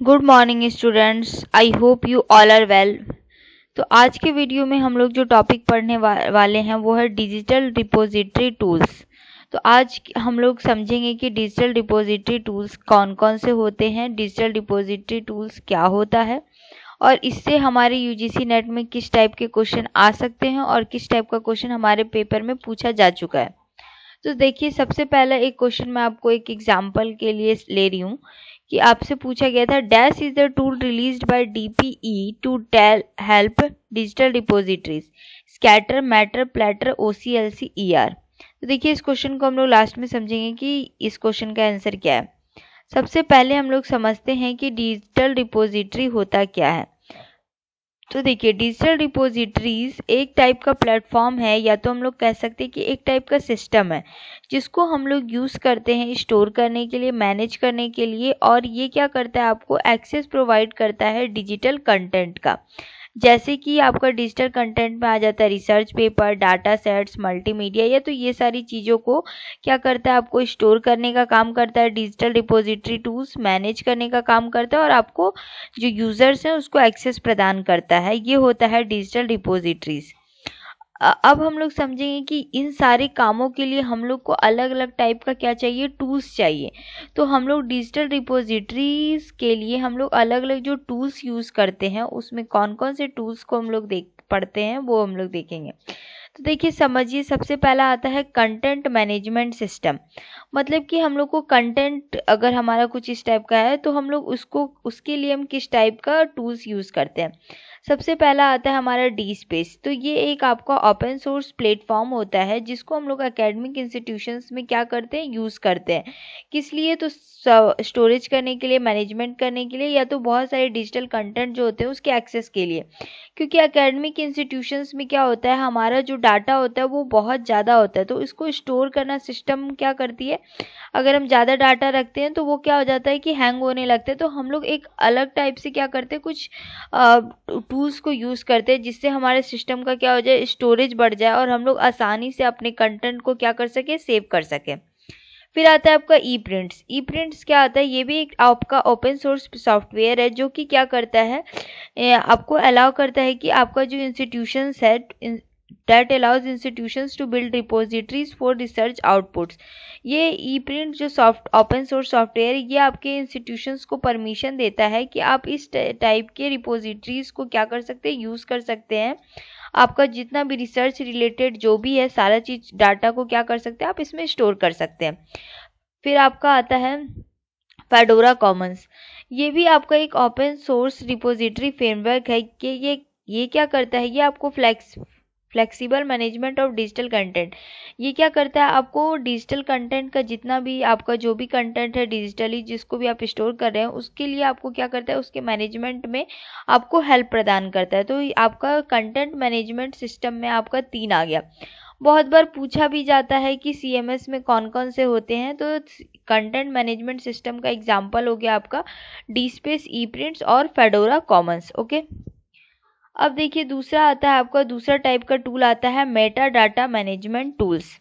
Good morning students, I hope you all are well. तो आज के वीडियो में हम लोग जो टॉपिक पढ़ने वाले हैं वो है डिजिटल डिपॉजिटरी टूल्स। तो आज हम लोग समझेंगे कि डिजिटल डिपॉजिटरी टूल्स कौन कौन से होते हैं, डिजिटल डिपॉजिटरी टूल्स क्या होता है और इससे हमारे यूजीसी नेट में किस टाइप के क्वेश्चन आ सकते हैं और किस टाइप का क्वेश्चन हमारे पेपर में पूछा जा चुका है। तो देखिए, सबसे पहला एक क्वेश्चन मैं आपको एक एग्जाम्पल के लिए ले रही हूँ कि आपसे पूछा गया था, dash is the tool released by DPE to help digital depositories scatter matter platter OCLC ER. तो देखिए, इस क्वेश्चन को हम लोग लास्ट में समझेंगे कि इस क्वेश्चन का आंसर क्या है। सबसे पहले हम लोग समझते हैं कि डिजिटल डिपॉजिटरी होता क्या है। तो देखिए, डिजिटल डिपॉजिटरीज एक टाइप का प्लेटफॉर्म है, या तो हम लोग कह सकते हैं कि एक टाइप का सिस्टम है जिसको हम लोग यूज़ करते हैं स्टोर करने के लिए, मैनेज करने के लिए। और ये क्या करता है, आपको एक्सेस प्रोवाइड करता है डिजिटल कंटेंट का। जैसे कि आपका डिजिटल कंटेंट में आ जाता है research paper, data sets, multimedia, या तो ये सारी चीज़ों को क्या करता है, आपको स्टोर करने का काम करता है डिजिटल डिपॉजिटरी टूल्स, मैनेज करने का काम करता है और आपको जो यूज़र्स हैं उसको एक्सेस प्रदान करता है। ये होता है डिजिटल डिपॉजिटरीज। अब हम लोग समझेंगे कि इन सारे कामों के लिए हम लोग को अलग अलग टाइप का क्या चाहिए, टूल्स चाहिए। तो हम लोग डिजिटल रिपोजिटरीज के लिए हम लोग अलग अलग जो टूल्स यूज़ करते हैं उसमें कौन कौन से टूल्स को हम लोग पढ़ते हैं वो हम लोग देखेंगे। तो देखिए, समझिए, सबसे पहला आता है कंटेंट मैनेजमेंट सिस्टम। मतलब कि हम लोग को कंटेंट अगर हमारा कुछ इस टाइप का है तो हम लोग उसके लिए हम किस टाइप का टूल्स यूज़ करते हैं। सबसे पहला आता है हमारा डी स्पेस। तो ये एक आपका ओपन सोर्स प्लेटफॉर्म होता है जिसको हम लोग एकेडमिक इंस्टीट्यूशंस में क्या करते हैं, यूज़ करते हैं। किस लिए, तो स्टोरेज करने के लिए, मैनेजमेंट करने के लिए, या तो बहुत सारे डिजिटल कंटेंट जो होते हैं उसके एक्सेस के लिए। क्योंकि एकेडमिक इंस्टीट्यूशंस में क्या होता है, हमारा जो डाटा होता है वो बहुत ज़्यादा होता है, तो इसको स्टोर करना सिस्टम क्या करती है, अगर हम ज़्यादा डाटा रखते हैं तो वो क्या हो जाता है कि हैंग होने लगते हैं। तो हम लोग एक अलग टाइप से क्या करते हैं, कुछ टूल्स को यूज़ करते हैं जिससे हमारे सिस्टम का क्या हो जाए, स्टोरेज बढ़ जाए और हम लोग आसानी से अपने कंटेंट को क्या कर सके, सेव कर सकें। फिर आता है आपका ई प्रिंट्स। ई प्रिंट्स क्या आता है, ये भी एक आपका ओपन सोर्स सॉफ्टवेयर है जो कि क्या करता है, आपको अलाउ करता है कि आपका जो इंस्टीट्यूशंस है that allows institutions to build repositories for research outputs। ये ई प्रिंट जो ओपन सोर्स सॉफ्टवेयर, ये आपके इंस्टीट्यूशंस को परमिशन देता है कि आप इस टाइप के रिपोजिटरीज को क्या कर सकते हैं, यूज़ कर सकते हैं। आपका जितना भी रिसर्च रिलेटेड जो भी है सारा चीज डाटा को क्या कर सकते हैं, आप इसमें स्टोर कर सकते हैं। फिर आपका आता है फेडोरा कॉमन्स। ये भी आपका एक ओपन सोर्स रिपोजिटरी फ्रेमवर्क है कि ये क्या करता है, ये आपको flexible management of digital content. ये क्या करता है, आपको डिजिटल कंटेंट का जितना भी आपका जो भी कंटेंट है डिजिटली जिसको भी आप स्टोर कर रहे हैं उसके लिए आपको क्या करता है, उसके मैनेजमेंट में आपको हेल्प प्रदान करता है। तो आपका कंटेंट मैनेजमेंट सिस्टम में आपका 3 आ गया। बहुत बार पूछा भी जाता है कि सीएमएस में कौन कौन से होते हैं, तो कंटेंट मैनेजमेंट सिस्टम का एग्जांपल हो गया आपका डी स्पेस, ई प्रिंट्स और फेडोरा कॉमन्स। ओके, अब देखिए, दूसरा आता है आपका, दूसरा टाइप का टूल आता है मेटा डाटा मैनेजमेंट टूल्स।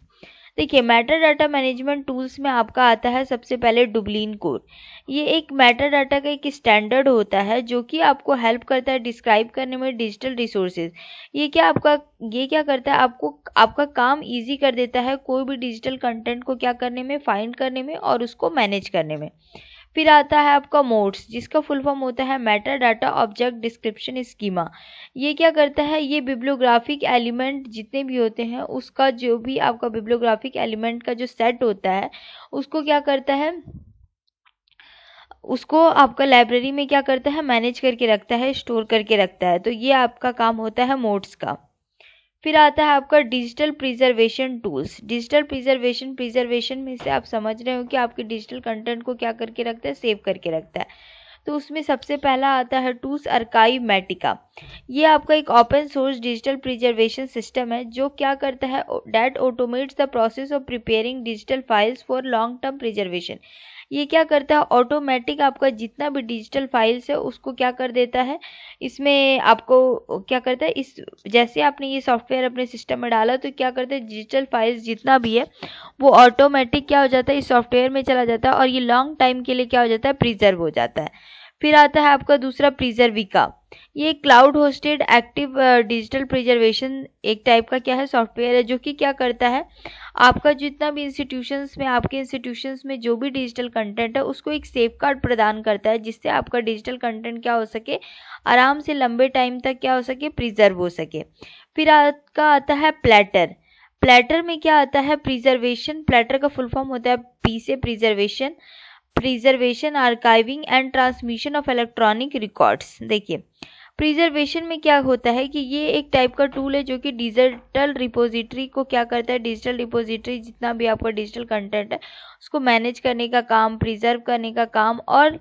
देखिए, मेटा डाटा मैनेजमेंट टूल्स में आपका आता है सबसे पहले डुबलिन कोर। ये एक मेटा डाटा का एक स्टैंडर्ड होता है जो कि आपको हेल्प करता है डिस्क्राइब करने में डिजिटल रिसोर्सेज। ये क्या करता है, आपको आपका काम इजी कर देता है कोई भी डिजिटल कंटेंट को क्या करने में, फाइंड करने में और उसको मैनेज करने में। फिर आता है आपका मोड्स, जिसका फुल फॉर्म होता है Meta data object description schema. ये क्या करता है, ये बिब्लियोग्राफिक एलिमेंट जितने भी होते हैं उसका जो भी आपका बिब्लियोग्राफिक एलिमेंट का जो सेट होता है उसको क्या करता है, उसको आपका लाइब्रेरी में क्या करता है, मैनेज करके रखता है, स्टोर करके रखता है। तो ये आपका काम होता है मोड्स का। फिर आता है आपका digital preservation tools. Digital preservation में से आप समझ रहे हो कि आपके डिजिटल कंटेंट को क्या करके रखता है, सेव करके रखता है। तो उसमें सबसे पहला आता है टूल्स आर्काइवमेटिका। ये आपका एक open source digital preservation system है जो क्या करता है, that automates the process of preparing digital files for long term preservation. ये क्या करता है, ऑटोमेटिक आपका जितना भी डिजिटल फाइल्स है उसको क्या कर देता है, इसमें आपको क्या करता है, इस जैसे आपने ये सॉफ्टवेयर अपने सिस्टम में डाला तो क्या करता है, डिजिटल फाइल्स जितना भी है वो ऑटोमेटिक क्या हो जाता है, इस सॉफ्टवेयर में चला जाता है और ये लॉन्ग टाइम के लिए क्या हो जाता है, प्रिजर्व हो जाता है। फिर आता है आपका दूसरा प्रिजर्विका। ये cloud hosted active digital preservation एक टाइप का क्या है, सॉफ्टवेयर है, जो कि क्या करता है, आपका जितना भी इंस्टीट्यूशंस में, आपके इंस्टीट्यूशंस में जो भी डिजिटल कंटेंट है उसको एक सेफ गार्ड प्रदान करता है, जिससे आपका डिजिटल कंटेंट क्या हो सके, आराम से लंबे टाइम तक क्या हो सके, प्रिजर्व हो सके। फिर आपका आता है प्लेटर। प्लेटर में क्या आता है, प्रिजर्वेशन। प्लेटर का फुल फॉर्म होता है पी से preservation, preservation, archiving and transmission of electronic records. देखिए प्रिजर्वेशन में क्या होता है कि ये एक टाइप का टूल है जो कि डिजिटल रिपोजिटरी को क्या करता है, डिजिटल रिपोजिटरी जितना भी आपका डिजिटल कंटेंट है उसको मैनेज करने का काम, प्रिजर्व करने का काम, और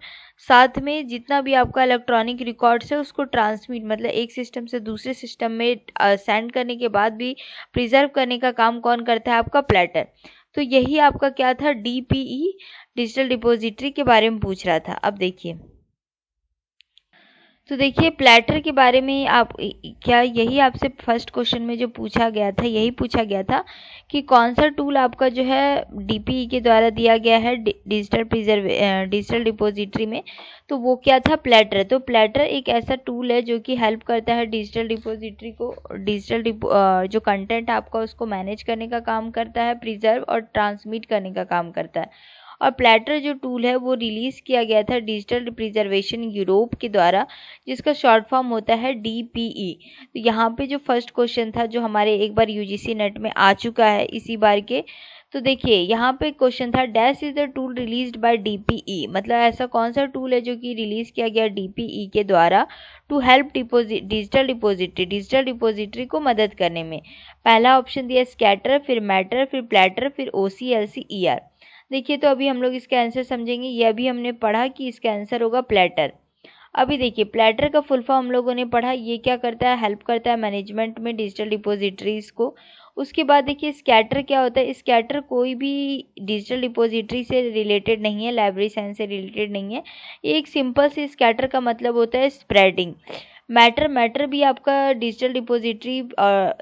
साथ में जितना भी आपका इलेक्ट्रॉनिक रिकॉर्ड्स है उसको ट्रांसमिट, मतलब एक सिस्टम से दूसरे सिस्टम में सेंड करने के बाद भी प्रिजर्व करने का काम कौन करता है, आपका प्लेटर। तो यही आपका क्या था, डीपीई डिजिटल डिपोजिटरी के बारे में पूछ रहा था। अब देखिए, तो देखिए प्लेटर के बारे में आप क्या, यही आपसे फर्स्ट क्वेश्चन में जो पूछा गया था, यही पूछा गया था कि कौन सा टूल आपका जो है डीपीई के द्वारा दिया गया है डिजिटल डिपोजिटरी में, तो वो क्या था, प्लेटर। तो प्लेटर एक ऐसा टूल है जो कि हेल्प करता है डिजिटल डिपोजिटरी को, जो कंटेंट आपका उसको मैनेज करने का काम करता है, प्रिजर्व और ट्रांसमिट करने का काम करता है। और प्लेटर जो टूल है वो रिलीज किया गया था डिजिटल प्रिजर्वेशन यूरोप के द्वारा, जिसका शॉर्ट फॉर्म होता है डीपीई। तो यहाँ पे जो फर्स्ट क्वेश्चन था जो हमारे एक बार यूजीसी नेट में आ चुका है इसी बार के, तो देखिए यहाँ पे क्वेश्चन था dash is the tool released by DPE, मतलब ऐसा कौन सा टूल है जो कि रिलीज किया गया डीपीई के द्वारा टू हेल्प डिजिटल डिपोजिटरी को मदद करने में। पहला ऑप्शन दिया स्कैटर, फिर मैटर, फिर प्लेटर, फिर OCLC-ER। देखिए तो अभी हम लोग इसका आंसर समझेंगे। ये अभी हमने पढ़ा कि इसका आंसर होगा प्लेटर। अभी देखिए प्लेटर का फुल फॉर्म हम लोगों ने पढ़ा, ये क्या करता है, हेल्प करता है मैनेजमेंट में डिजिटल डिपोजिटरीज को। उसके बाद देखिए स्कैटर क्या होता है, स्कैटर कोई भी डिजिटल डिपोजिटरी से रिलेटेड नहीं है, लाइब्रेरी साइंस से रिलेटेड नहीं है। एक सिंपल से स्कैटर का मतलब होता है स्प्रेडिंग। मैटर भी आपका डिजिटल डिपोजिटरी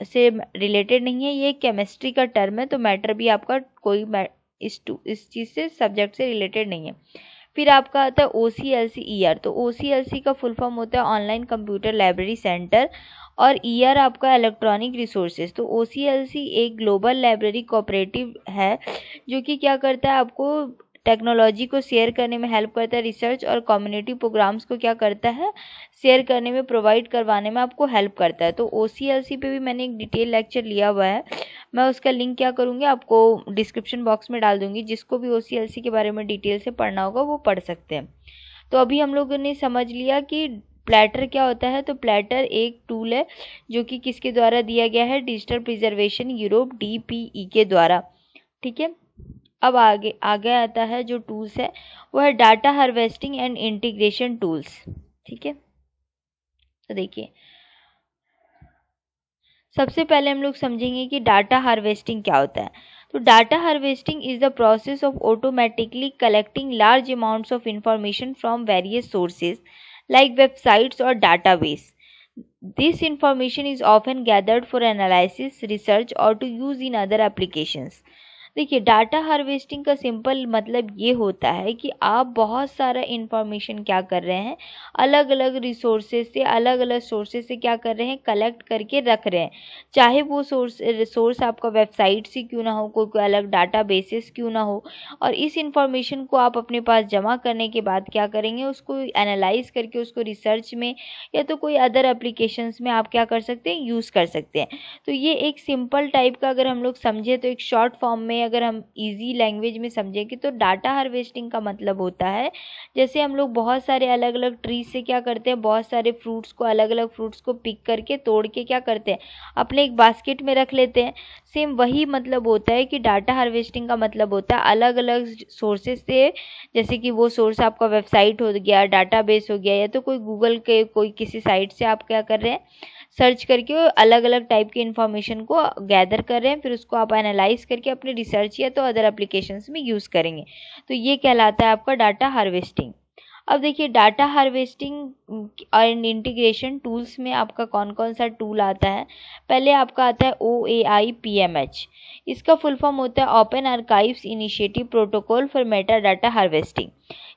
से रिलेटेड नहीं है, ये केमिस्ट्री का टर्म है, तो मैटर भी आपका कोई इस चीज़ से, सब्जेक्ट से रिलेटेड नहीं है। फिर आपका आता है OCLC-ER। तो OCLC का फुल फॉर्म होता है ऑनलाइन कंप्यूटर लाइब्रेरी सेंटर, और ER आपका इलेक्ट्रॉनिक रिसोर्सेज। तो OCLC एक ग्लोबल लाइब्रेरी कोऑपरेटिव है जो कि क्या करता है, आपको टेक्नोलॉजी को शेयर करने में हेल्प करता है, रिसर्च और कम्युनिटी प्रोग्राम्स को क्या करता है, शेयर करने में, प्रोवाइड करवाने में आपको हेल्प करता है। तो OCLC पे भी मैंने एक डिटेल लेक्चर लिया हुआ है, मैं उसका लिंक क्या करूँगी आपको डिस्क्रिप्शन बॉक्स में डाल दूँगी, जिसको भी OCLC के बारे में डिटेल से पढ़ना होगा वो पढ़ सकते हैं। तो अभी हम लोगों ने समझ लिया कि प्लेटर क्या होता है। तो प्लेटर एक टूल है जो कि किसके द्वारा दिया गया है, डिजिटल प्रिजर्वेशन यूरोप डीपीई के द्वारा। ठीक है, अब आगे आता है जो टूल्स है वो है data harvesting and integration tools. ठीक है, तो देखिए सबसे पहले हम लोग समझेंगे कि डाटा हार्वेस्टिंग क्या होता है। तो data harvesting is the process of automatically collecting large amounts of information from various sources like websites और database. This information is often gathered for analysis, research और to use in other applications. देखिए data harvesting का simple मतलब ये होता है कि आप बहुत सारा इंफॉर्मेशन क्या कर रहे हैं, अलग अलग रिसोर्सेज से, अलग अलग सोर्सेज से क्या कर रहे हैं, कलेक्ट करके रख रहे हैं। चाहे वो सोर्स आपका वेबसाइट से क्यों ना हो, कोई अलग डाटा बेसिस क्यों ना हो, और इस इंफॉर्मेशन को आप अपने पास जमा करने के बाद क्या करेंगे, उसको एनालाइज करके उसको रिसर्च में या तो कोई अदर एप्लीकेशंस में आप क्या कर सकते हैं, यूज़ कर सकते हैं। तो ये एक सिंपल टाइप का अगर हम लोग समझे तो एक शॉर्ट फॉर्म में अगर हम इजी लैंग्वेज में समझेंगे तो डाटा हार्वेस्टिंग का मतलब होता है जैसे हम लोग बहुत सारे अलग अलग ट्रीज से क्या करते हैं, बहुत सारे फ्रूट्स को, अलग अलग फ्रूट्स को पिक करके तोड़ के क्या करते हैं, अपने एक बास्केट में रख लेते हैं। सेम वही मतलब होता है कि डाटा हार्वेस्टिंग का मतलब होता है अलग अलग सोर्सेज से, जैसे कि वो सोर्स आपका वेबसाइट हो गया, डाटाबेस हो गया, या तो कोई गूगल के कोई किसी साइट से आप क्या कर रहे हैं, सर्च करके अलग अलग टाइप के इन्फॉर्मेशन को गैदर कर रहे हैं, फिर उसको आप एनालाइज करके अपने रिसर्च या तो अदर एप्लीकेशंस में यूज़ करेंगे। तो ये कहलाता है आपका डाटा हार्वेस्टिंग। अब देखिए डाटा हार्वेस्टिंग और इंटीग्रेशन टूल्स में आपका कौन कौन सा टूल आता है। पहले आपका आता है OAI-PMH। इसका फुल फॉर्म होता है open archives initiative protocol for Meta data harvesting.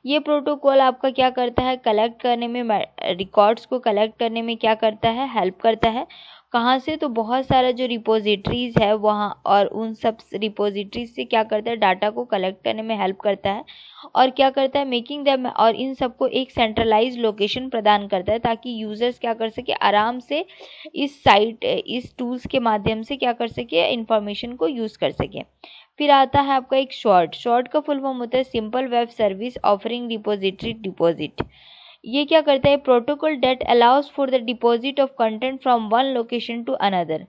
ये प्रोटोकॉल आपका क्या करता है, कलेक्ट करने में, रिकॉर्ड्स को कलेक्ट करने में क्या करता है, हेल्प करता है। कहाँ से, तो बहुत सारा जो रिपोजिटरीज है वहाँ, और उन सब रिपोजिटरीज से क्या करता है, डाटा को कलेक्ट करने में हेल्प करता है। और क्या करता है, मेकिंग देम, और इन सबको एक सेंट्रलाइज लोकेशन प्रदान करता है ताकि यूजर्स क्या कर सके, आराम से इस टूल्स के माध्यम से क्या कर सके, इंफॉर्मेशन को यूज कर सके। फिर आता है आपका एक शॉर्ट का फुल फॉर्म होता है simple web service offering repository deposit. ये क्या करता है, protocol that allows for the deposit of content from one location to another.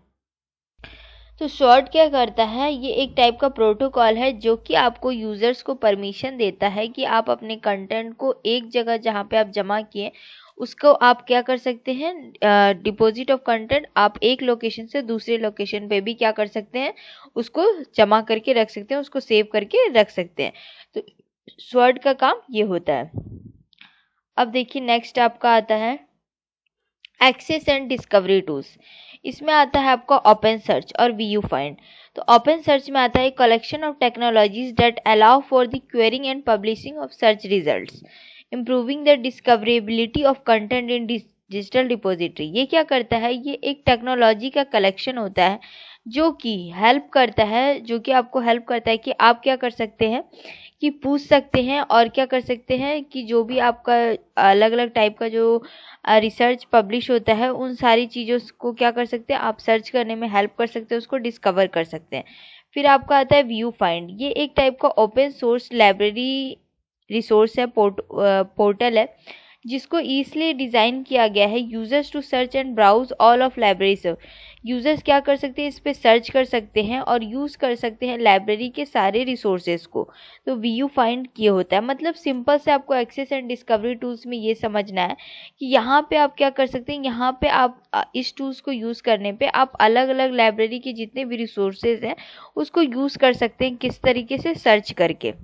तो शॉर्ट क्या करता है, ये एक टाइप का प्रोटोकॉल है जो कि आपको यूजर्स को परमिशन देता है कि आप अपने कंटेंट को एक जगह जहाँ पे आप जमा किए उसको आप क्या कर सकते हैं, डिपॉजिट ऑफ कंटेंट आप एक लोकेशन से दूसरे लोकेशन पे भी क्या कर सकते हैं, उसको जमा करके रख सकते हैं, उसको सेव करके रख सकते हैं। तो शॉर्ट का काम ये होता है। अब देखिए नेक्स्ट आपका आता है एक्सेस एंड डिस्कवरी टूल्स। इसमें आता है आपका ओपन सर्च और वीयू फाइंड। तो ओपन सर्च में आता है collection of technologies that allow for the quarrying and publishing of search results, improving the discoverability of content in digital repository. ये क्या करता है, ये एक टेक्नोलॉजी का कलेक्शन होता है जो कि हेल्प करता है, जो कि आपको हेल्प करता है कि आप क्या कर सकते हैं कि पूछ सकते हैं और क्या कर सकते हैं कि जो भी आपका अलग अलग टाइप का जो रिसर्च पब्लिश होता है उन सारी चीज़ों को क्या कर सकते हैं, आप सर्च करने में हेल्प कर सकते हैं, उसको डिस्कवर कर सकते हैं। फिर आपका आता है व्यू फाइंड। ये एक टाइप का ओपन सोर्स लाइब्रेरी रिसोर्स है, पोर्टल है जिसको ईजिली डिज़ाइन किया गया है users to search and browse all of libraries. Users क्या कर सकते हैं, इस पर सर्च कर सकते हैं और यूज़ कर सकते हैं लाइब्रेरी के सारे रिसोर्सेज को। तो व्यू फाइंड ये होता है, मतलब सिंपल से आपको एक्सेस एंड डिस्कवरी टूल्स में ये समझना है कि यहाँ पे आप क्या कर सकते हैं, यहाँ पे आप इस टूल्स को यूज़ करने पे आप अलग अलग लाइब्रेरी के जितने भी रिसोर्सेज हैं उसको यूज़ कर सकते हैं, किस तरीके से, सर्च करके।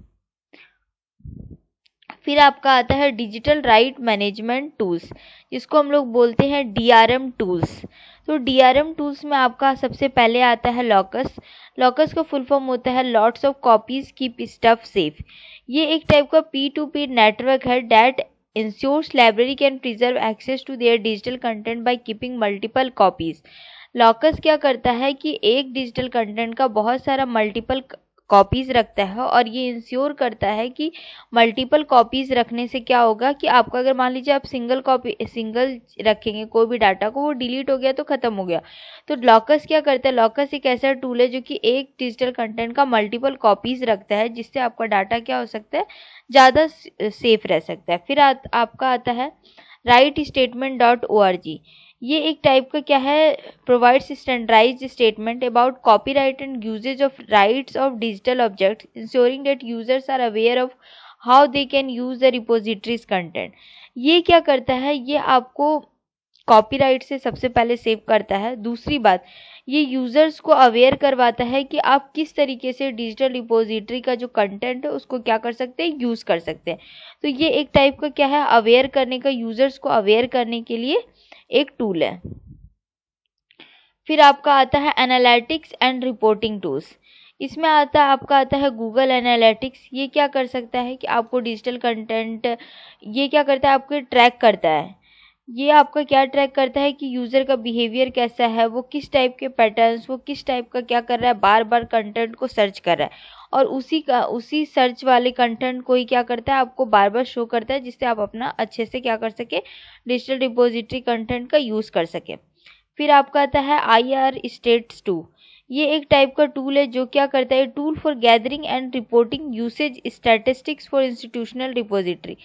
फिर आपका आता है डिजिटल राइट मैनेजमेंट टूल्स, जिसको हम लोग बोलते हैं डीआरएम टूल्स। तो डीआरएम टूल्स में आपका सबसे पहले आता है लॉकस। लॉकस का फुल फॉर्म होता है lots of copies keep stuff safe. ये एक टाइप का P2P नेटवर्क है that ensures library can preserve access to their digital content by keeping multiple copies. LOCKSS क्या करता है कि एक डिजिटल कंटेंट का बहुत सारा मल्टीपल कॉपीज़ रखता है और ये इंश्योर करता है कि मल्टीपल कॉपीज़ रखने से क्या होगा कि आपका, अगर मान लीजिए आप सिंगल रखेंगे कोई भी डाटा को, वो डिलीट हो गया तो ख़त्म हो गया। तो लॉकस क्या करता है, लॉकस एक ऐसा टूल है जो कि एक डिजिटल कंटेंट का मल्टीपल कॉपीज़ रखता है जिससे आपका डाटा क्या हो सकता है, ज़्यादा सेफ रह सकता है। फिर आपका आता है rightstatement.org। ये एक टाइप का क्या है, provides standardized statement about copyright and usage of rights of digital objects, ensuring that users are aware of how they can use the repositories content. ये क्या करता है, ये आपको कॉपीराइट से सबसे पहले सेव करता है। दूसरी बात, ये यूजर्स को अवेयर करवाता है कि आप किस तरीके से डिजिटल रिपोजिटरी का जो कंटेंट है उसको क्या कर सकते हैं, यूज कर सकते हैं। तो ये एक टाइप का क्या है, अवेयर करने का, यूजर्स को अवेयर करने के लिए एक टूल है। फिर आपका आता है एनालिटिक्स एंड रिपोर्टिंग टूल्स। इसमें आपका आता है गूगल एनालिटिक्स। ये क्या कर सकता है कि आपको डिजिटल कंटेंट, ये क्या करता है, आपको ट्रैक करता है। ये आपका क्या ट्रैक करता है कि यूज़र का बिहेवियर कैसा है, वो किस टाइप के पैटर्न्स, वो किस टाइप का क्या कर रहा है, बार बार कंटेंट को सर्च कर रहा है और उसी सर्च वाले कंटेंट को ही क्या करता है, आपको बार बार शो करता है, जिससे आप अपना अच्छे से क्या कर सके, डिजिटल डिपॉजिटरी कंटेंट का यूज़ कर सके। फिर आपका आता है IR स्टेट्स 2। ये एक टाइप का टूल है जो क्या करता है, tool for gathering and reporting usage statistics for institutional depository.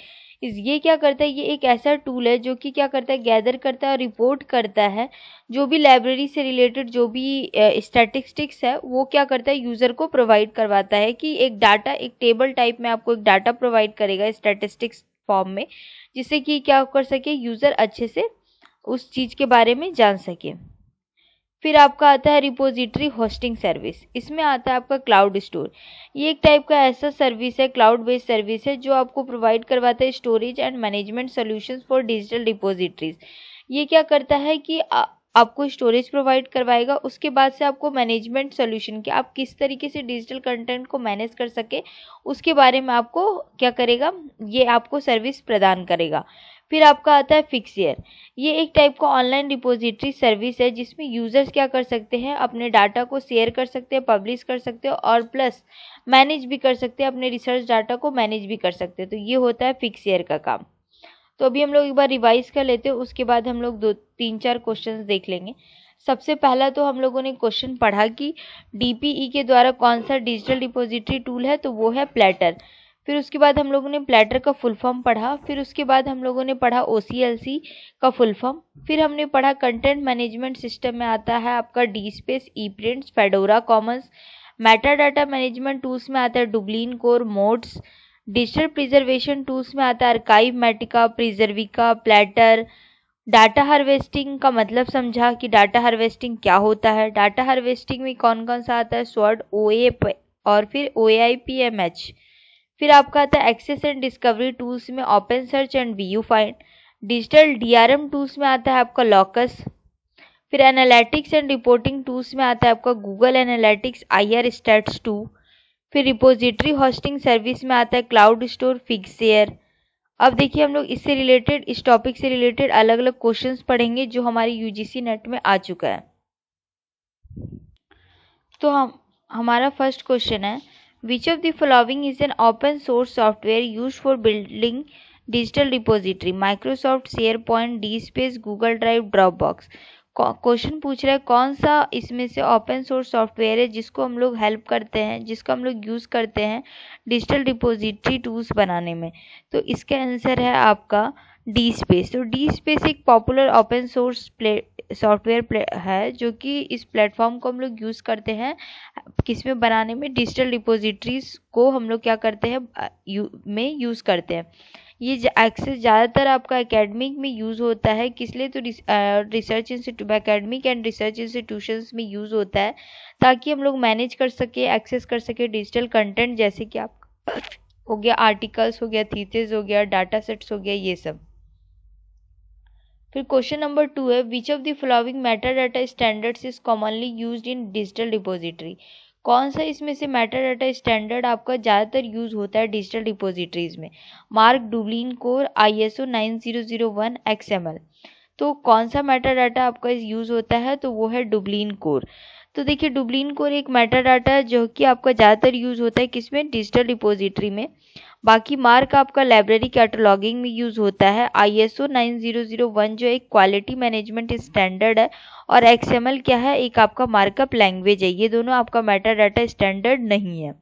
ये क्या करता है, ये एक ऐसा टूल है जो कि क्या करता है, गैदर करता है और रिपोर्ट करता है जो भी लाइब्रेरी से रिलेटेड जो भी स्टैटिस्टिक्स है वो क्या करता है, यूज़र को प्रोवाइड करवाता है कि एक डाटा, एक टेबल टाइप में आपको एक डाटा प्रोवाइड करेगा स्टैटिस्टिक्स फॉर्म में, जिससे कि क्या कर सके, यूज़र अच्छे से उस चीज़ के बारे में जान सके। फिर आपका आता है रिपोजिटरी होस्टिंग सर्विस। इसमें आता है आपका क्लाउड स्टोर। ये एक टाइप का ऐसा सर्विस है, क्लाउड बेस्ड सर्विस है जो आपको प्रोवाइड करवाता है storage and management solutions for digital depositories. ये क्या करता है कि आपको स्टोरेज प्रोवाइड करवाएगा। उसके बाद से आपको मैनेजमेंट सोल्यूशन कि आप किस तरीके से डिजिटल कंटेंट को मैनेज कर सके उसके बारे में आपको क्या करेगा, ये आपको सर्विस प्रदान करेगा। फिर आपका आता है फिक्सियर। ये एक टाइप का ऑनलाइन रिपोजिटरी सर्विस है जिसमें यूजर्स क्या कर सकते हैं, अपने डाटा को शेयर कर सकते हैं, पब्लिश कर सकते हैं और प्लस मैनेज भी कर सकते हैं, अपने रिसर्च डाटा को मैनेज भी कर सकते हैं। तो ये होता है फिक्सियर का काम। तो अभी हम लोग एक बार रिवाइज कर लेते हैं, उसके बाद हम लोग 2-3-4 क्वेश्चंस देख लेंगे। सबसे पहला तो हम लोगों ने क्वेश्चन पढ़ा कि डीपीई के द्वारा कौन सा डिजिटल डिपॉजिटरी टूल है, तो वो है प्लेटर। फिर उसके बाद हम लोगों ने प्लेटर का फुल फॉर्म पढ़ा। फिर उसके बाद हम लोगों ने पढ़ा OCLC का फुल फॉर्म। फिर हमने पढ़ा कंटेंट मैनेजमेंट सिस्टम में आता है आपका DSpace, EPrints, Fedora Commons. Metadata management tools में आता है Dublin Core, MODS. Digital preservation tools में आता है Archivematica, Preservica, platter. Data harvesting का मतलब समझा कि डाटा हार्वेस्टिंग क्या होता है। डाटा हार्वेस्टिंग में कौन कौन सा आता है, SWORD, OA और फिर OAI-PMH। फिर आपका आता है एक्सेस एंड डिस्कवरी टूल्स में open search and VU find. Digital DRM tools में आता है आपका लॉकस। फिर एनालिटिक्स एंड रिपोर्टिंग टूल्स में आता है आपका गूगल एनालिटिक्स, IR स्टैट्स 2। फिर रिपोजिटरी होस्टिंग सर्विस में आता है क्लाउड स्टोर, फिक्सियर। अब देखिए हम लोग इससे रिलेटेड, इस टॉपिक से रिलेटेड अलग अलग क्वेश्चंस पढ़ेंगे जो हमारी UGC नेट में आ चुका है। तो हमारा फर्स्ट क्वेश्चन है, which of the following is an open source software used for building digital repository, Microsoft share point, DSpace, Google drive, Dropbox. Question पूछ रहा है कौन सा इसमें से ओपन सोर्स सॉफ्टवेयर है जिसको हम लोग हेल्प करते हैं, जिसको हम लोग यूज़ करते हैं डिजिटल डिपॉजिटरी टूल्स बनाने में। तो इसका आंसर है आपका DSpace। तो DSpace एक पॉपुलर ओपन सोर्स सॉफ्टवेयर है जो कि इस प्लेटफॉर्म को हम लोग यूज़ करते हैं किस में बनाने में, डिजिटल डिपॉजिटरीज को हम लोग क्या करते हैं में यूज़ करते हैं। ये एक्सेस ज़्यादातर आपका एकेडमिक में यूज़ होता है, किस लिए, तो research academic and research institutions में यूज़ होता है ताकि हम लोग मैनेज कर सके, एक्सेस कर सके डिजिटल कंटेंट, जैसे कि आप हो गया आर्टिकल्स, हो गया थीसिस, हो गया डाटा सेट्स, हो गया ये सब। फिर क्वेश्चन नंबर 2 है, which of the following Meta data standards is commonly used in digital depository. कौन सा इसमें से मेटा डाटा स्टैंडर्ड आपका ज़्यादातर यूज होता है डिजिटल डिपॉजिटरीज में, mark, Dublin core, ISO 9001 XML। तो कौन सा मेटा डाटा आपका यूज होता है, तो वो है डुब्लिन कोर। तो देखिए डुब्लिन कोर एक मेटा डाटा है जो कि आपका ज़्यादातर यूज होता है किसमें, डिजिटल डिपॉजिटरी में। बाकी मार्क आपका लाइब्रेरी कैटलॉगिंग में यूज़ होता है, ISO 9001 जो एक क्वालिटी मैनेजमेंट स्टैंडर्ड है, और XML क्या है, एक आपका मार्कअप लैंग्वेज है। ये दोनों आपका मेटा डाटा स्टैंडर्ड नहीं है,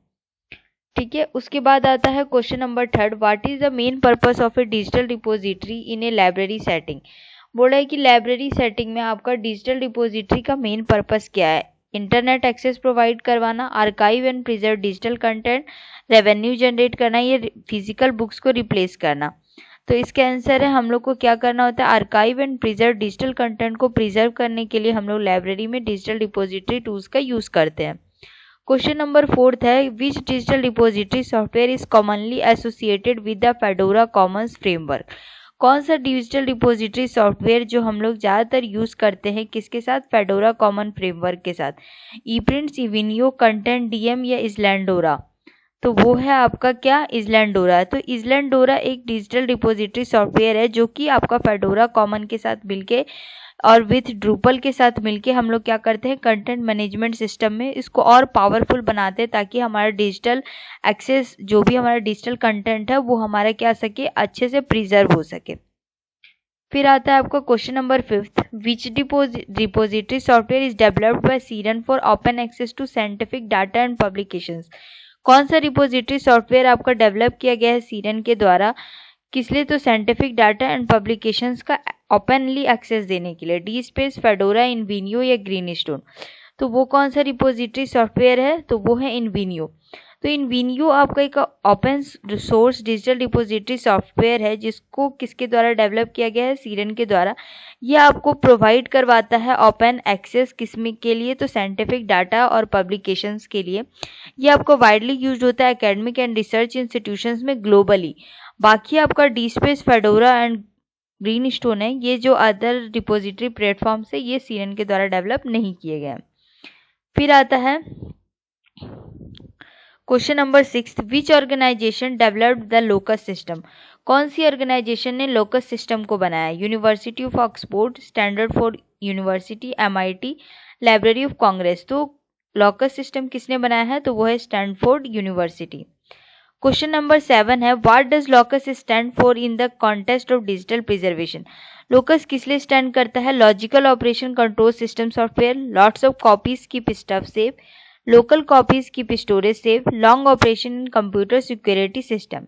ठीक है। उसके बाद आता है question number 3, what is the main purpose of A digital depository in A library setting. बोला है कि लाइब्रेरी सेटिंग में आपका डिजिटल डिपॉजिटरी का मेन पर्पस क्या है, इंटरनेट एक्सेस प्रोवाइड करवाना, archive and preserve digital content, revenue generate करना, ये फिजिकल बुक्स को रिप्लेस करना। तो इसका आंसर है हम लोग को क्या करना होता है, archive and preserve digital content को प्रिजर्व करने के लिए हम लोग लाइब्रेरी में डिजिटल डिपॉजिटरी टूल्स का यूज करते हैं। क्वेश्चन नंबर 4 है, which digital depository software is commonly associated with the Fedora Commons framework. कौन सा डिजिटल डिपॉजिटरी सॉफ्टवेयर जो हम लोग ज़्यादातर यूज़ करते हैं किसके साथ, फेडोरा कॉमन फ्रेमवर्क के साथ, ईप्रिंट्स, इविनियो, कंटेंट DM या इज़लैंडोरा। तो वो है आपका क्या, इज़लैंडोरा। तो इज़लैंडोरा एक डिजिटल डिपॉजिटरी सॉफ्टवेयर है जो कि आपका फेडोरा कॉमन के साथ मिलके और विथ ड्रूपल के साथ मिलके हम लोग क्या करते हैं, कंटेंट मैनेजमेंट सिस्टम में इसको और पावरफुल बनाते हैं ताकि हमारा डिजिटल एक्सेस, जो भी हमारा डिजिटल कंटेंट है वो हमारा क्या सके, अच्छे से प्रिजर्व हो सके। फिर आता है आपका question number 5, which depository software is developed by CERN for open access to scientific data and publications. कौन सा डिपॉजिटरी सॉफ्टवेयर आपका डेवलप किया गया है सीरन के द्वारा, किस लिए, तो साइंटिफिक डाटा एंड पब्लिकेशंस का ओपनली एक्सेस देने के लिए, DSpace, फेडोरा, इनविनियो या ग्रीनस्टोन। तो वो कौन सा रिपोजिटरी सॉफ्टवेयर है, तो वो है इनविनियो। तो इनविनियो आपका एक open source digital depository software है जिसको किसके द्वारा डेवलप किया गया है, सीरन के द्वारा। यह आपको प्रोवाइड करवाता है ओपन एक्सेस किसमें के लिए, तो साइंटिफिक डाटा और पब्लिकेशंस के लिए। यह आपको वाइडली यूज होता है एकेडमिक एंड रिसर्च इंस्टीट्यूशंस में ग्लोबली। बाकी आपका DSpace, fedora and green stone है, ये जो अदर डिपॉजिटरी प्लेटफॉर्म से ये CNN के द्वारा डेवलप नहीं किए गए। फिर आता है question number 6, which organization developed the locus system. कौन सी ऑर्गेनाइजेशन ने लोकस सिस्टम को बनाया? University of Oxford, Stanford university, MIT, library of Congress. तो लोकस सिस्टम किसने बनाया है? तो वो है स्टैनफोर्ड यूनिवर्सिटी। क्वेश्चन नंबर 7 है, what does locus stand for in the context of digital preservation. Locus किस लिए स्टैंड करता है? Logical operation control system software, lots of copies keep stuff safe, local copies keep storage safe, long operation in computer security system.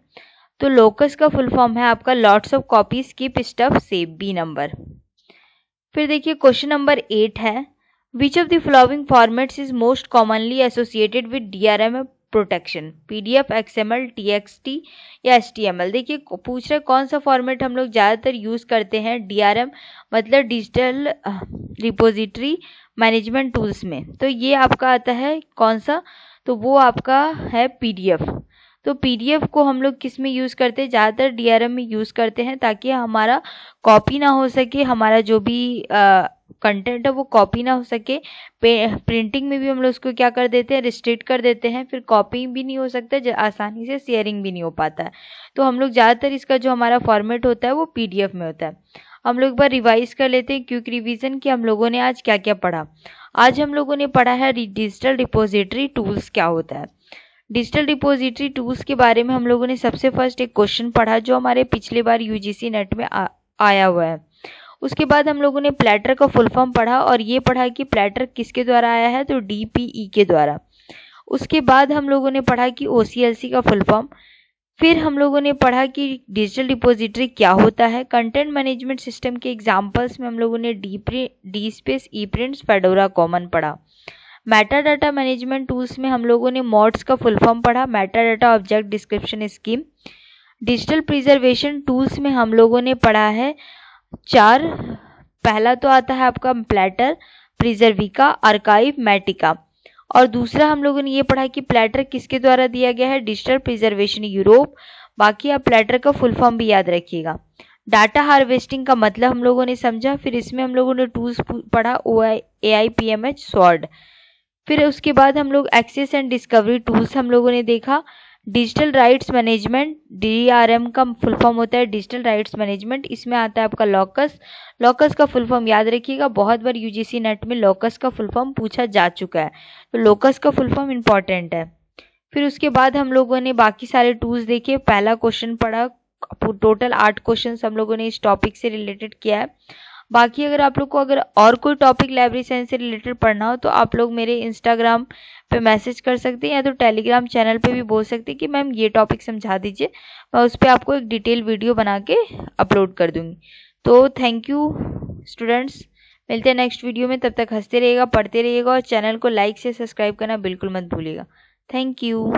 तो locus का full form है आपका lots of copies keep stuff safe, B number. फिर देखिए question number 8 है, which of the following formats is most commonly associated with DRM protection? PDF, XML, TXT या HTML। देखिए पूछ रहे कौन सा फॉर्मेट हम लोग ज़्यादातर यूज़ करते हैं DRM मतलब डिजिटल रिपोजिटरी मैनेजमेंट टूल्स में। तो ये आपका आता है कौन सा? तो वो आपका है PDF। तो PDF को हम लोग किस में यूज़ करते हैं? ज़्यादातर DRM में यूज़ करते हैं ताकि हमारा कॉपी ना हो सके, हमारा जो भी कंटेंट है वो कॉपी ना हो सके। प्रिंटिंग में भी हम लोग उसको क्या कर देते हैं? रिस्ट्रिक्ट कर देते हैं, फिर कॉपी भी नहीं हो सकता, आसानी से शेयरिंग भी नहीं हो पाता है। तो हम लोग ज़्यादातर इसका जो हमारा फॉर्मेट होता है वो PDF में होता है। हम लोग एक बार रिवाइज कर लेते हैं क्विक रिवीजन कि हम लोगों ने आज क्या क्या पढ़ा। आज हम लोगों ने पढ़ा है डिजिटल डिपॉजिटरी टूल्स क्या होता है। डिजिटल डिपॉजिटरी टूल्स के बारे में हम लोगों ने सबसे फर्स्ट एक क्वेश्चन पढ़ा जो हमारे पिछले बार UGC नेट में आया हुआ है। उसके बाद हम लोगों ने प्लेटर का फुल फॉर्म पढ़ा और ये पढ़ा कि प्लेटर किसके द्वारा आया है? तो DPE के द्वारा। उसके बाद हम लोगों ने पढ़ा कि OCLC का फुल फॉर्म। फिर हम लोगों ने पढ़ा कि डिजिटल डिपॉजिटरी क्या होता है। कंटेंट मैनेजमेंट सिस्टम के एग्जाम्पल्स में हम लोगों ने DSpace, ePrints, फेडोरा कॉमन पढ़ा। मेटा डाटा मैनेजमेंट टूल्स में हम लोगों ने मॉड्स का फुल फॉर्म पढ़ा, Meta data object description scheme. Digital preservation tools में हम लोगों ने पढ़ा है 4। पहला तो आता है आपका प्लेटर, प्रिजर्विका, आर्काइव, मैटिका। और दूसरा हम लोगों ने ये पढ़ा कि प्लेटर किसके द्वारा दिया गया है? Digital preservation Europe. बाकी आप प्लेटर का फुल फॉर्म भी याद रखिएगा। डाटा हार्वेस्टिंग का मतलब हम लोगों ने समझा। फिर इसमें हम लोगों ने टूल्स पढ़ा, AIPMH, SWORD। फिर उसके बाद हम लोग एक्सेस एंड डिस्कवरी टूल्स हम लोगों ने देखा। डिजिटल राइट्स मैनेजमेंट, DRM का फुल फॉर्म होता है डिजिटल राइट्स मैनेजमेंट। इसमें आता है आपका लॉकस। लॉकस का फुल फॉर्म याद रखिएगा, बहुत बार UGC नेट में लॉकस का फुल फॉर्म पूछा जा चुका है, तो लॉकस का फुल फॉर्म इंपॉर्टेंट है। फिर उसके बाद हम लोगों ने बाकी सारे टूल्स देखे। पहला क्वेश्चन पढ़ा, टोटल 8 क्वेश्चन हम लोगों ने इस टॉपिक से रिलेटेड किया है। बाकी अगर आप लोग को अगर और कोई टॉपिक लाइब्रेरी साइंस से रिलेटेड पढ़ना हो तो आप लोग मेरे इंस्टाग्राम पे मैसेज कर सकते हैं या तो टेलीग्राम चैनल पे भी बोल सकते हैं कि मैम ये टॉपिक समझा दीजिए, मैं उस पर आपको एक डिटेल वीडियो बना के अपलोड कर दूँगी। तो थैंक यू स्टूडेंट्स, मिलते हैं नेक्स्ट वीडियो में। तब तक हंसते रहिएगा, पढ़ते रहिएगा और चैनल को लाइक से सब्सक्राइब करना बिल्कुल मत भूलिएगा। Thank you.